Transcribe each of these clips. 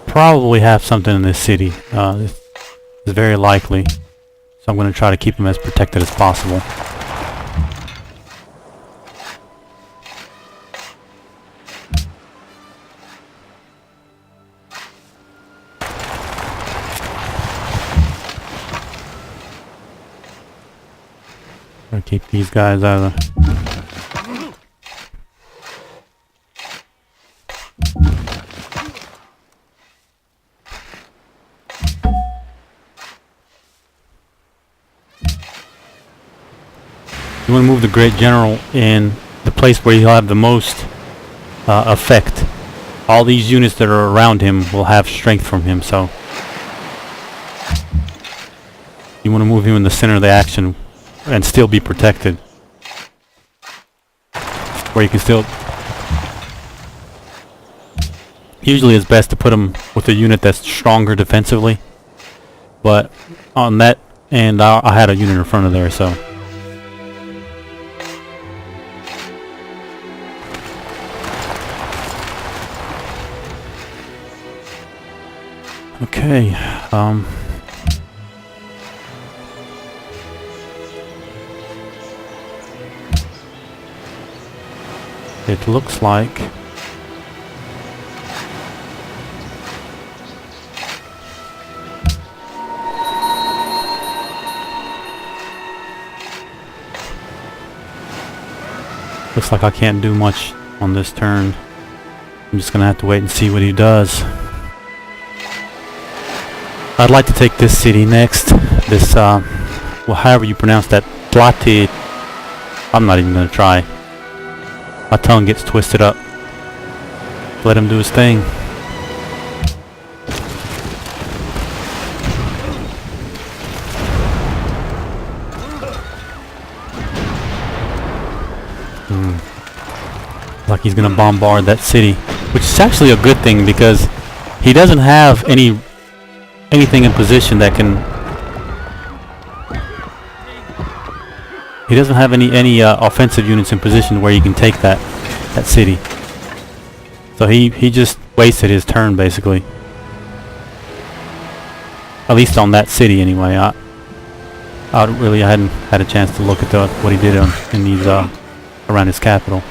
probably have something in this city. It's very likely. So I'm going to try to keep him as protected as possible. Gonna keep these guys out of the... You want to move the Great General in the place where he'll have the most effect. All these units that are around him will have strength from him, so you want to move him in the center of the action and still be protected. Where you can still... Usually it's best to put him with a unit that's stronger defensively, but on that end I had a unit in front of there, so... Okay, it looks like I can't do much on this turn. I'm just gonna have to wait and see what he does. I'd like to take this city next. This, well, however you pronounce that, Plati. I'm not even gonna try. My tongue gets twisted up. Let him do his thing. Like he's gonna bombard that city, which is actually a good thing because he doesn't have anything in position that can... He doesn't have any offensive units in position where he can take that city. So he just wasted his turn basically. At least on that city anyway. I hadn't had a chance to look at what he did in these around his capital.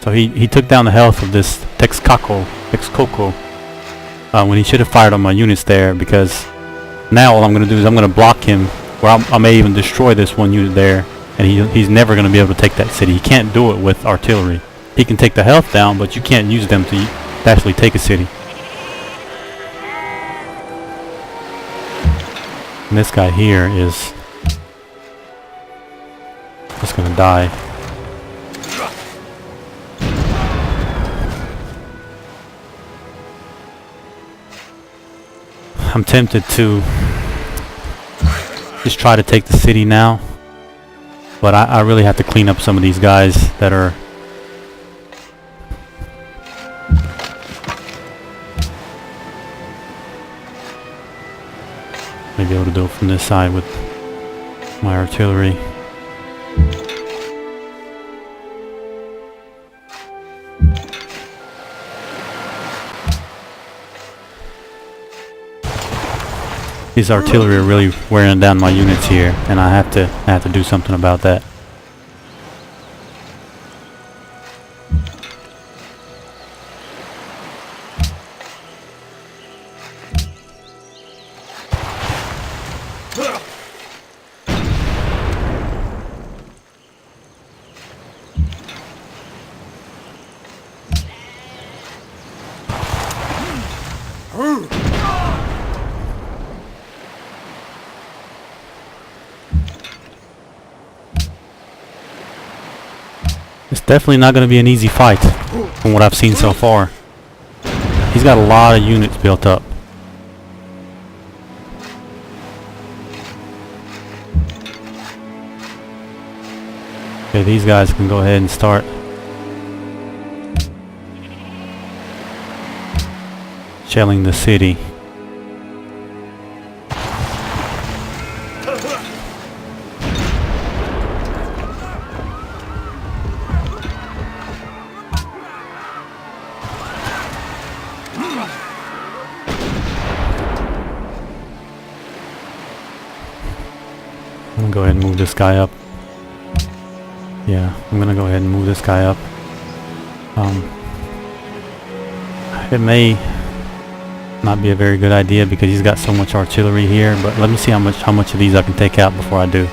So he took down the health of this Texcoco, when he should have fired on my units there, because now all I'm going to do is I'm going to block him, where I may even destroy this one unit there, and he's never going to be able to take that city. He can't do it with artillery. He can take the health down, but you can't use them to actually take a city. And this guy here is just going to die. I'm tempted to just try to take the city now, but I really have to clean up some of these guys that are... Maybe able to do it from this side with my artillery. These artillery are really wearing down my units here, and I have to do something about that. It's definitely not going to be an easy fight from what I've seen so far. He's got a lot of units built up. Okay, these guys can go ahead and start shelling the city. move this guy up. Yeah, I'm gonna go ahead and move this guy up. It may not be a very good idea because he's got so much artillery here, but let me see how much of these I can take out before I do.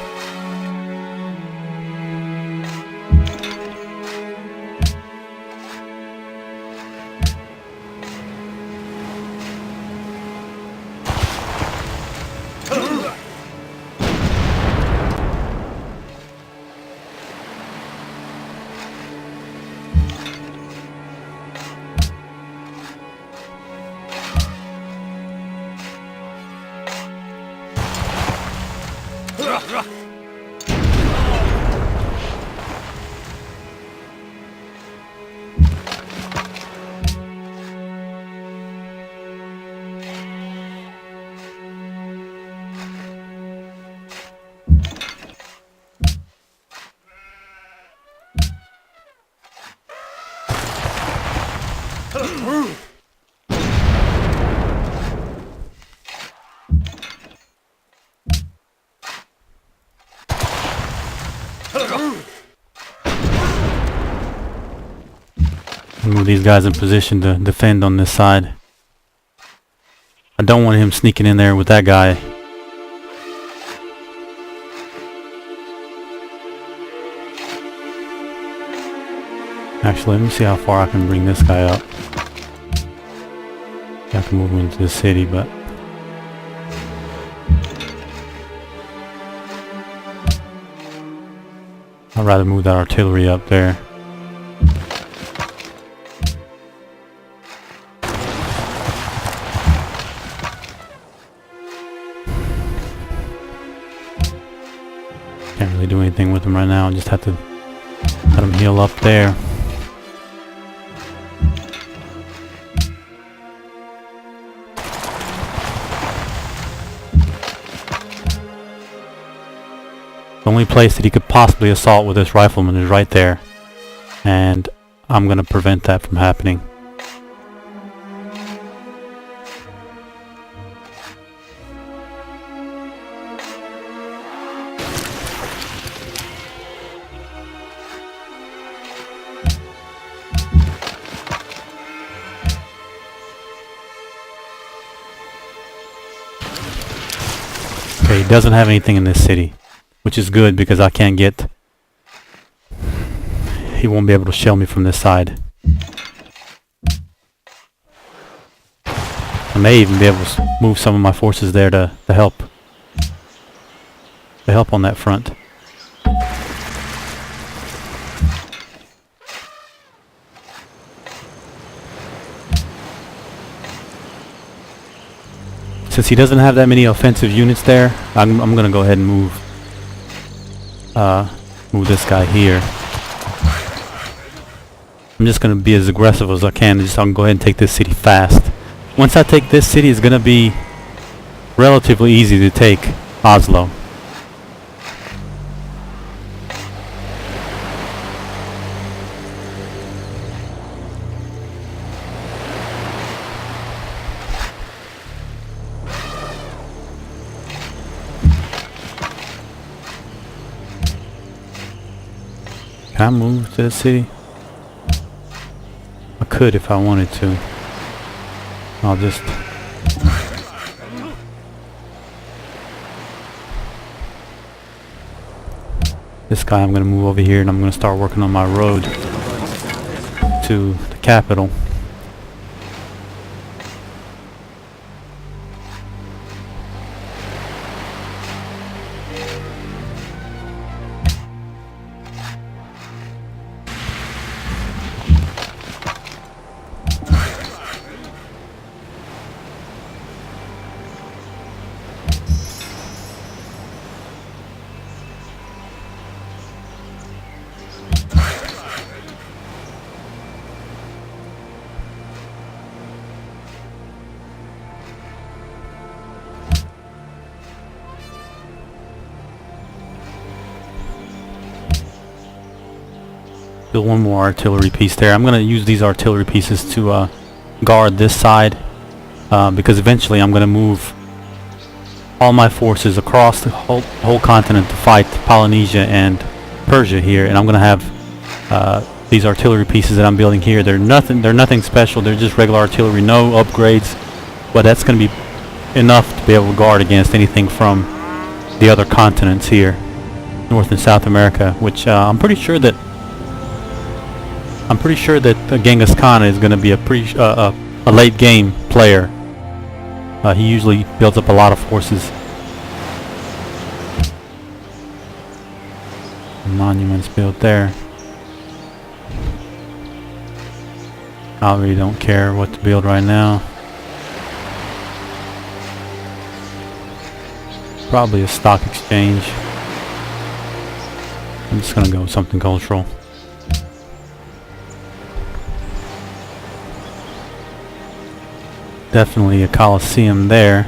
Move these guys in position to defend on this side. I don't want him sneaking in there with that guy. Actually, let me see how far I can bring this guy up. I can move him into the city, but I'd rather move that artillery up there. Can't really do anything with him right now. I just have to let him heal up there. The only place that he could possibly assault with this rifleman is right there, and I'm going to prevent that from happening. Okay, he doesn't have anything in this city, which is good because I can't get... He won't be able to shell me from this side. I may even be able to move some of my forces there to help. To help on that front. Since he doesn't have that many offensive units there, I'm going to go ahead and move this guy here. I'm just going to be as aggressive as I can. I'm going to go ahead and take this city fast. Once I take this city, it's going to be relatively easy to take Oslo. Can I move to the city? I could if I wanted to. I'll just... This guy I'm going to move over here and I'm going to start working on my road to the capital. Build one more artillery piece there. I'm going to use these artillery pieces to guard this side because eventually I'm going to move all my forces across the whole continent to fight Polynesia and Persia here, and I'm gonna have these artillery pieces that I'm building here. They're nothing special. They're just regular artillery, no upgrades, but that's gonna be enough to be able to guard against anything from the other continents here, North and South America, which I'm pretty sure that Genghis Khan is going to be a late game player. He usually builds up a lot of forces. Monuments built there. I really don't care what to build right now. Probably a stock exchange. I'm just gonna go with something cultural. Definitely a Colosseum there.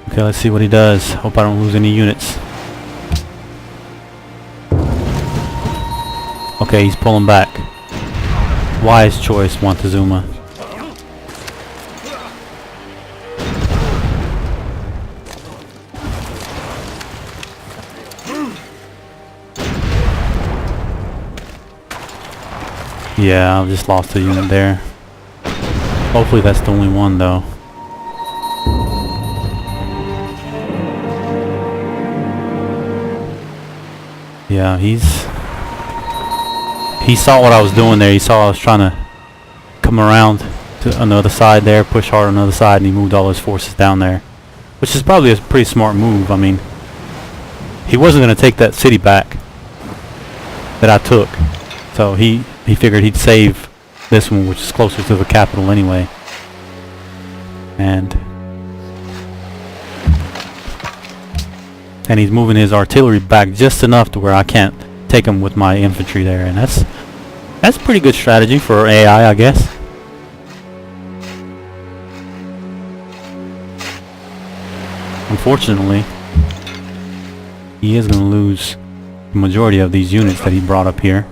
Okay, let's see what he does. Hope I don't lose any units. Okay, he's pulling back. Wise choice, Montezuma. Yeah, I just lost a unit there. Hopefully that's the only one though. Yeah, he saw what I was doing there. He saw I was trying to come around to another side there, push hard on the other side, and he moved all his forces down there. Which is probably a pretty smart move. I mean, he wasn't going to take that city back that I took. So he figured he'd save this one, which is closer to the capital anyway. And he's moving his artillery back just enough to where I can't take him with my infantry there, and that's pretty good strategy for AI, I guess. Unfortunately, he is going to lose the majority of these units that he brought up here.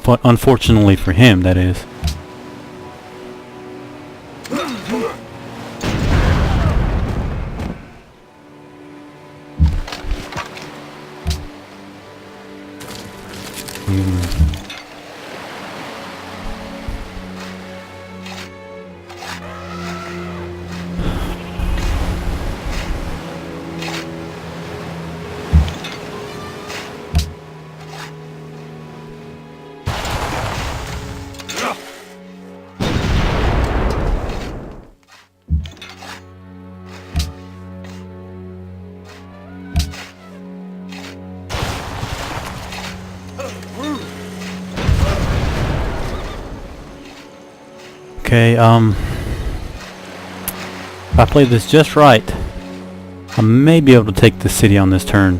But unfortunately for him, that is. Okay, if I play this just right, I may be able to take the city on this turn.